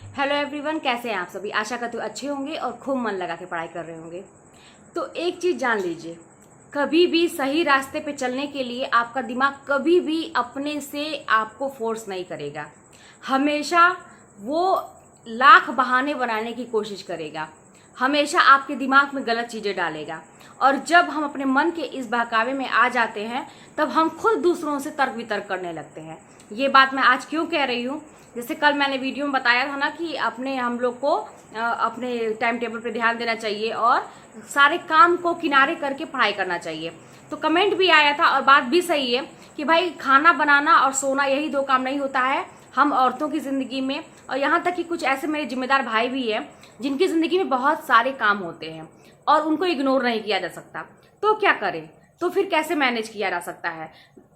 Hello everyone, कैसे हैं आप सभी। आशा करती हूँ अच्छे होंगे और खूब मन लगा के पढ़ाई कर रहे होंगे। तो एक चीज़ जान लीजिए, कभी भी सही रास्ते पे चलने के लिए आपका दिमाग कभी भी अपने से आपको फोर्स नहीं करेगा। हमेशा वो लाख बहाने बनाने की कोशिश करेगा, हमेशा आपके दिमाग में गलत चीज़ें डालेगा। और जब हम अपने मन के इस बहकावे में आ जाते हैं तब हम खुद दूसरों से तर्क वितर्क करने लगते हैं। ये बात मैं आज क्यों कह रही हूँ, जैसे कल मैंने वीडियो में बताया था ना कि अपने हम लोग को अपने टाइम टेबल पे ध्यान देना चाहिए और सारे काम को किनारे करके पढ़ाई करना चाहिए। तो कमेंट भी आया था और बात भी सही है कि भाई खाना बनाना और सोना यही दो काम नहीं होता है हम औरतों की ज़िंदगी में। और यहाँ तक कि कुछ ऐसे मेरे जिम्मेदार भाई भी हैं जिनकी ज़िंदगी में बहुत सारे काम होते हैं और उनको इग्नोर नहीं किया जा सकता। तो क्या करें, तो फिर कैसे मैनेज किया जा सकता है।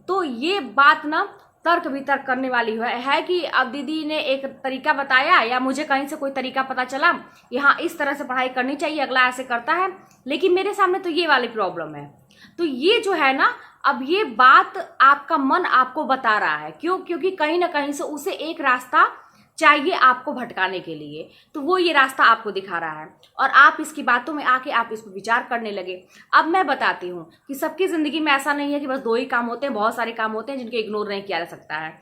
तो ये बात ना तर्क वितर्क करने वाली है कि अब दीदी ने एक तरीका बताया या मुझे कहीं से कोई तरीका पता चला, यहाँ इस तरह से पढ़ाई करनी चाहिए, अगला ऐसे करता है, लेकिन मेरे सामने तो ये वाली प्रॉब्लम है। तो ये जो है ना, अब ये बात आपका मन आपको बता रहा है। क्यों? क्योंकि कहीं ना कहीं से उसे एक रास्ता चाहिए आपको भटकाने के लिए, तो वो ये रास्ता आपको दिखा रहा है और आप इसकी बातों में आके आप इस पर विचार करने लगे। अब मैं बताती हूँ कि सबकी ज़िंदगी में ऐसा नहीं है कि बस दो ही काम होते हैं, बहुत सारे काम होते हैं जिनके इग्नोर नहीं किया जा सकता है।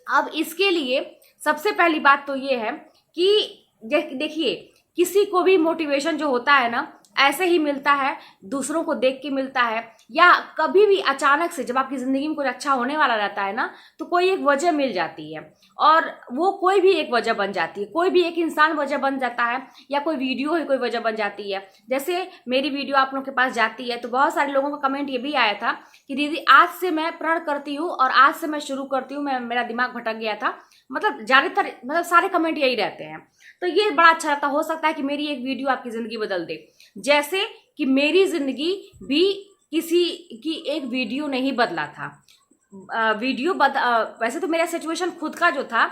अब इसके लिए सबसे पहली बात तो ये है कि देखिए, किसी को भी मोटिवेशन जो होता है ना ऐसे ही मिलता है, दूसरों को देख के मिलता है, या कभी भी अचानक से जब आपकी ज़िंदगी में कुछ अच्छा होने वाला रहता है ना तो कोई एक वजह मिल जाती है और वो कोई भी एक वजह बन जाती है। कोई भी एक इंसान वजह बन जाता है या कोई वीडियो ही कोई वजह बन जाती है। जैसे मेरी वीडियो आप लोगों के पास जाती है तो बहुत सारे लोगों का कमेंट ये भी आया था कि दीदी आज से मैं प्रण करती हूँ और आज से मैं शुरू करती हूँ, मेरा दिमाग भटक गया था। मतलब ज़्यादातर सारे कमेंट यही रहते हैं। तो ये बड़ा अच्छा लगता, हो सकता है कि मेरी एक वीडियो आपकी ज़िंदगी बदल दे, जैसे कि मेरी ज़िंदगी भी किसी की एक वीडियो नहीं बदला था। वैसे तो मेरा सिचुएशन खुद का जो था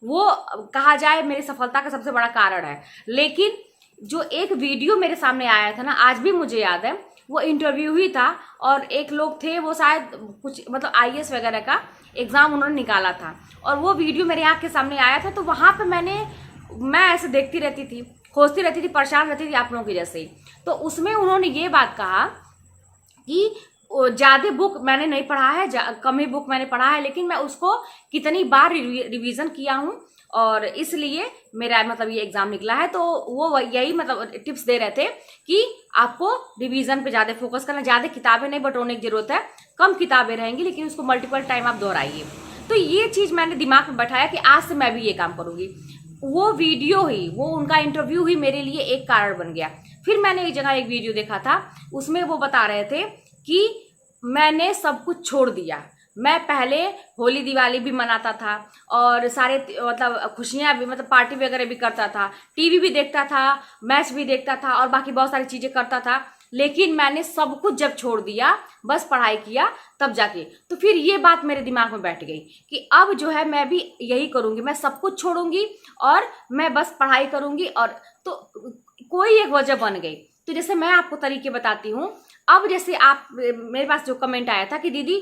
वो कहा जाए मेरी सफलता का सबसे बड़ा कारण है, लेकिन जो एक वीडियो मेरे सामने आया था ना, आज भी मुझे याद है, वो इंटरव्यू ही था और एक लोग थे, वो शायद कुछ मतलब आईएएस वगैरह का एग्ज़ाम उन्होंने निकाला था और वो वीडियो मेरे आँख के सामने आया था। तो वहाँ पे मैं ऐसे देखती रहती थी, खोजती रहती थी, परेशान रहती थी आप लोगों की जैसे ही। तो उसमें उन्होंने ये बात कहा कि ज़्यादा बुक मैंने नहीं पढ़ा है, कम ही बुक मैंने पढ़ा है, लेकिन मैं उसको कितनी बार रिवीजन किया हूँ और इसलिए मेरा मतलब ये एग्ज़ाम निकला है। तो वो यही मतलब टिप्स दे रहे थे कि आपको रिवीजन पे ज़्यादा फोकस करना, ज़्यादा किताबें नहीं बटोरने की ज़रूरत है, कम किताबें रहेंगी लेकिन उसको मल्टीपल टाइम आप दोहराइए। तो ये चीज़ मैंने दिमाग में बैठाया कि आज से मैं भी ये काम करूँगी। वो वीडियो ही, वो उनका इंटरव्यू ही मेरे लिए एक कारण बन गया। फिर मैंने एक जगह एक वीडियो देखा था, उसमें वो बता रहे थे कि मैंने सब कुछ छोड़ दिया। मैं पहले होली दिवाली भी मनाता था और सारे मतलब खुशियाँ भी, मतलब पार्टी वगैरह भी करता था, टीवी भी देखता था, मैच भी देखता था और बाकी बहुत सारी चीज़ें करता था, लेकिन मैंने सब कुछ जब छोड़ दिया, बस पढ़ाई किया तब जाके। तो फिर ये बात मेरे दिमाग में बैठ गई कि अब जो है मैं भी यही करूँगी, मैं सब कुछ छोड़ूंगी और मैं बस पढ़ाई करूँगी। और तो कोई एक वजह बन गई। तो जैसे मैं आपको तरीके बताती हूँ। अब जैसे आप, मेरे पास जो कमेंट आया था कि दीदी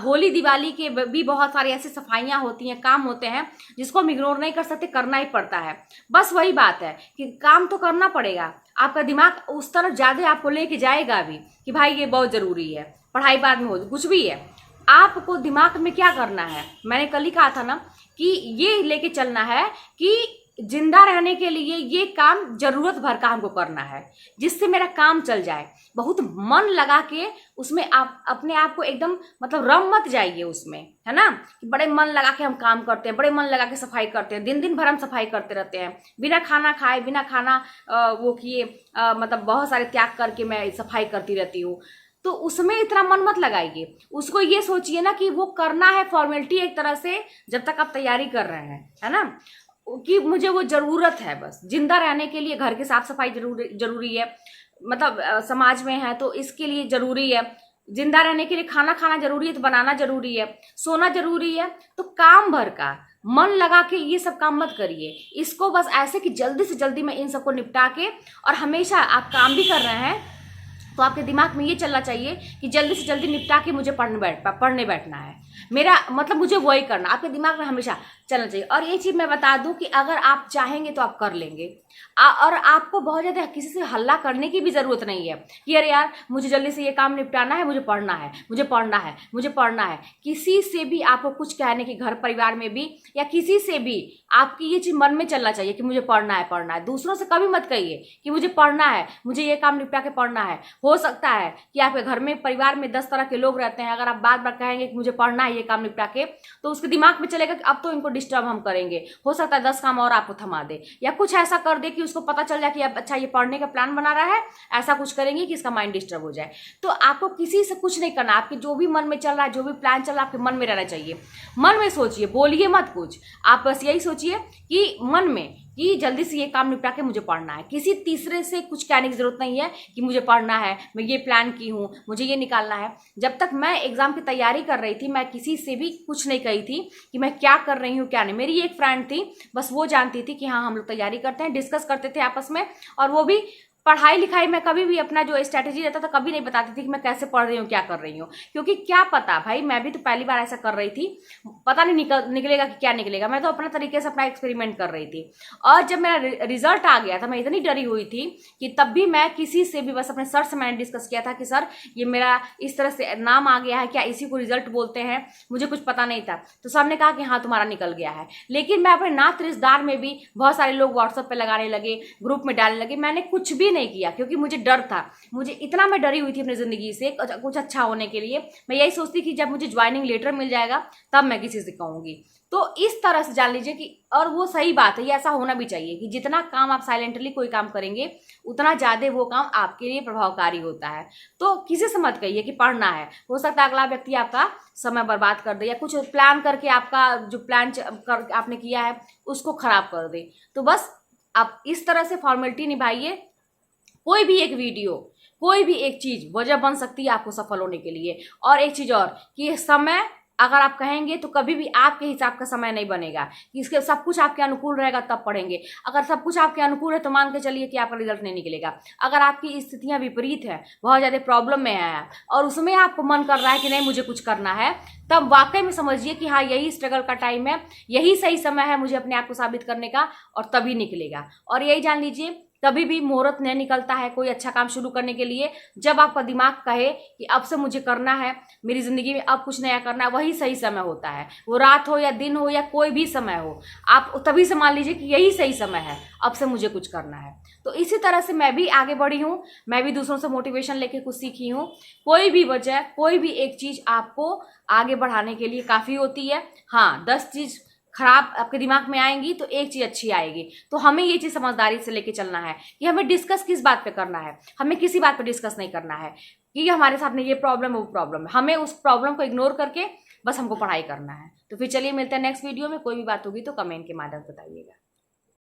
होली दिवाली के भी बहुत सारी ऐसी सफाइयाँ होती हैं, काम होते हैं जिसको हम इग्नोर नहीं कर सकते, करना ही पड़ता है। बस वही बात है कि काम तो करना पड़ेगा, आपका दिमाग उस तरफ ज़्यादा आपको लेके जाएगा भी कि भाई ये बहुत ज़रूरी है, पढ़ाई बाद में हो, कुछ भी है, आपको दिमाग में क्या करना है। मैंने कल ही कहा था ना कि ये लेके चलना है कि जिंदा रहने के लिए ये काम जरूरत भर का हमको करना है, जिससे मेरा काम चल जाए। बहुत मन लगा के उसमें आप अपने आप को एकदम मतलब रम मत जाइए उसमें, है ना। बड़े मन लगा के हम काम करते हैं, बड़े मन लगा के सफाई करते हैं, दिन दिन भर हम सफाई करते रहते हैं, बिना खाना खाए, बिना खाना वो किए, मतलब बहुत सारे त्याग करके मैं सफाई करती रहती हूँ। तो उसमें इतना मन मत लगाइए, उसको ये सोचिए ना कि वो करना है फॉर्मेलिटी एक तरह से, जब तक आप तैयारी कर रहे हैं, है ना, कि मुझे वो ज़रूरत है। बस जिंदा रहने के लिए घर की साफ सफाई जरूरी है, मतलब समाज में है तो इसके लिए ज़रूरी है। जिंदा रहने के लिए खाना खाना जरूरी है तो बनाना जरूरी है, सोना जरूरी है। तो काम भर का मन लगा के ये सब काम मत करिए, इसको बस ऐसे कि जल्दी से जल्दी मैं इन सबको निपटा के, और हमेशा आप काम भी कर रहे हैं तो आपके दिमाग में ये चलना चाहिए कि जल्दी से जल्दी निपटा के मुझे पढ़ने बैठना है, मेरा मतलब मुझे वही करना, आपके दिमाग में हमेशा चलना चाहिए। और ये चीज़ मैं बता दूं कि अगर आप चाहेंगे तो आप कर लेंगे, और आपको बहुत ज़्यादा किसी से हल्ला करने की भी ज़रूरत नहीं है कि अरे यार मुझे जल्दी से ये काम निपटाना है, मुझे पढ़ना है, मुझे पढ़ना है, मुझे पढ़ना है। किसी से भी आपको कुछ कहने की, घर परिवार में भी या किसी से भी आपकी ये चीज़ मन में चलना चाहिए कि मुझे पढ़ना है, पढ़ना है। दूसरों से कभी मत कहिए कि मुझे पढ़ना है, मुझे ये काम निपटा के पढ़ना है। हो सकता है कि आपके घर में, परिवार में 10 तरह के लोग रहते हैं, अगर आप बार बार कहेंगे कि मुझे पढ़ना है ये काम निपटा के, तो उसके दिमाग में चलेगा कि अब तो इनको डिस्टर्ब हम करेंगे, हो सकता है 10 काम और आपको थमा दे, या कुछ ऐसा कर दे कि उसको पता चल जाए कि अब अच्छा ये पढ़ने का प्लान बना रहा है, ऐसा कुछ करेंगे कि इसका माइंड डिस्टर्ब हो जाए। तो आपको किसी से कुछ नहीं करना, आपके जो भी मन में चल रहा है, जो भी प्लान चल रहा है, आपके मन में रहना चाहिए। मन में सोचिए, बोलिए मत कुछ, आप बस यही सोचिए कि मन में कि जल्दी से ये काम निपटा के मुझे पढ़ना है। किसी तीसरे से कुछ कहने की जरूरत नहीं है कि मुझे पढ़ना है, मैं ये प्लान की हूँ, मुझे ये निकालना है। जब तक मैं एग्जाम की तैयारी कर रही थी, मैं किसी से भी कुछ नहीं कही थी कि मैं क्या कर रही हूँ क्या नहीं। मेरी एक फ्रेंड थी, बस वो जानती थी कि हाँ हम लोग तैयारी करते हैं, डिस्कस करते थे आपस में। और वो भी पढ़ाई लिखाई में कभी भी अपना जो स्ट्रैटेजी रहता था कभी नहीं बताती थी कि मैं कैसे पढ़ रही हूँ, क्या कर रही हूँ, क्योंकि क्या पता भाई, मैं भी तो पहली बार ऐसा कर रही थी, पता नहीं निकलेगा कि क्या निकलेगा। मैं तो अपने तरीके से अपना एक्सपेरिमेंट कर रही थी। और जब मेरा रिजल्ट आ गया था, मैं इतनी डरी हुई थी कि तब भी मैं किसी से भी, बस अपने सर से मैंने डिस्कस किया था कि सर ये मेरा इस तरह से नाम आ गया है, क्या इसी को रिजल्ट बोलते हैं, मुझे कुछ पता नहीं था। तो सर ने कहा कि हाँ तुम्हारा निकल गया है। लेकिन मैं अपने नात रिश्तेदार में भी बहुत सारे लोग व्हाट्सएप पे लगाने लगे, ग्रुप में डालने लगे, मैंने कुछ भी नहीं किया क्योंकि मुझे डर था। मुझे इतना, मैं डरी हुई थी अपनी जिंदगी से कुछ अच्छा होने के लिए। मैं यही सोचती कि जब मुझे ज्वाइनिंग लेटर मिल जाएगा तब मैं किसी से कहूंगी। तो इस तरह से जान लीजिए कि, और वो सही बात है, ये ऐसा होना भी चाहिए कि जितना काम आप साइलेंटली कोई काम करेंगे उतना ज्यादा वो काम आपके लिए प्रभावकारी होता है। तो किसी से मत कहिए कि पढ़ना है, हो सकता है अगला व्यक्ति आपका समय बर्बाद कर दे या कुछ प्लान करके आपका जो प्लान आपने किया है उसको खराब कर दे। तो बस आप इस तरह से फॉर्मेलिटी निभाइए। कोई भी एक वीडियो, कोई भी एक चीज वजह बन सकती है आपको सफल होने के लिए। और एक चीज और कि समय अगर आप कहेंगे तो कभी भी आपके हिसाब का समय नहीं बनेगा कि इसके सब कुछ आपके अनुकूल रहेगा तब पढ़ेंगे। अगर सब कुछ आपके अनुकूल है तो मान के चलिए कि आपका रिजल्ट नहीं निकलेगा। अगर आपकी स्थितियां विपरीत है, बहुत ज्यादा प्रॉब्लम में है और उसमें आपको मन कर रहा है कि नहीं मुझे कुछ करना है, तब वाकई में समझिए कि हाँ यही स्ट्रगल का टाइम है, यही सही समय है मुझे अपने आप को साबित करने का, और तभी निकलेगा। और यही जान लीजिए, कभी भी मुहूर्त नहीं निकलता है कोई अच्छा काम शुरू करने के लिए। जब आपका दिमाग कहे कि अब से मुझे करना है, मेरी जिंदगी में अब कुछ नया करना है, वही सही समय होता है। वो रात हो या दिन हो या कोई भी समय हो, आप तभी से मान लीजिए कि यही सही समय है, अब से मुझे कुछ करना है। तो इसी तरह से मैं भी आगे बढ़ी हूँ, मैं भी दूसरों से मोटिवेशन लेके कुछ सीखी हूँ। कोई भी वजह, कोई भी एक चीज आपको आगे बढ़ाने के लिए काफी होती है। हाँ 10 चीज खराब आपके दिमाग में आएंगी तो एक चीज अच्छी आएगी। तो हमें ये चीज समझदारी से लेके चलना है कि हमें डिस्कस किस बात पे करना है, हमें किसी बात पे डिस्कस नहीं करना है कि हमारे सामने ये प्रॉब्लम है वो प्रॉब्लम है, हमें उस प्रॉब्लम को इग्नोर करके बस हमको पढ़ाई करना है। तो फिर चलिए मिलते हैं नेक्स्ट वीडियो में। कोई भी बात होगी तो कमेंट के माध्यम से बताइएगा।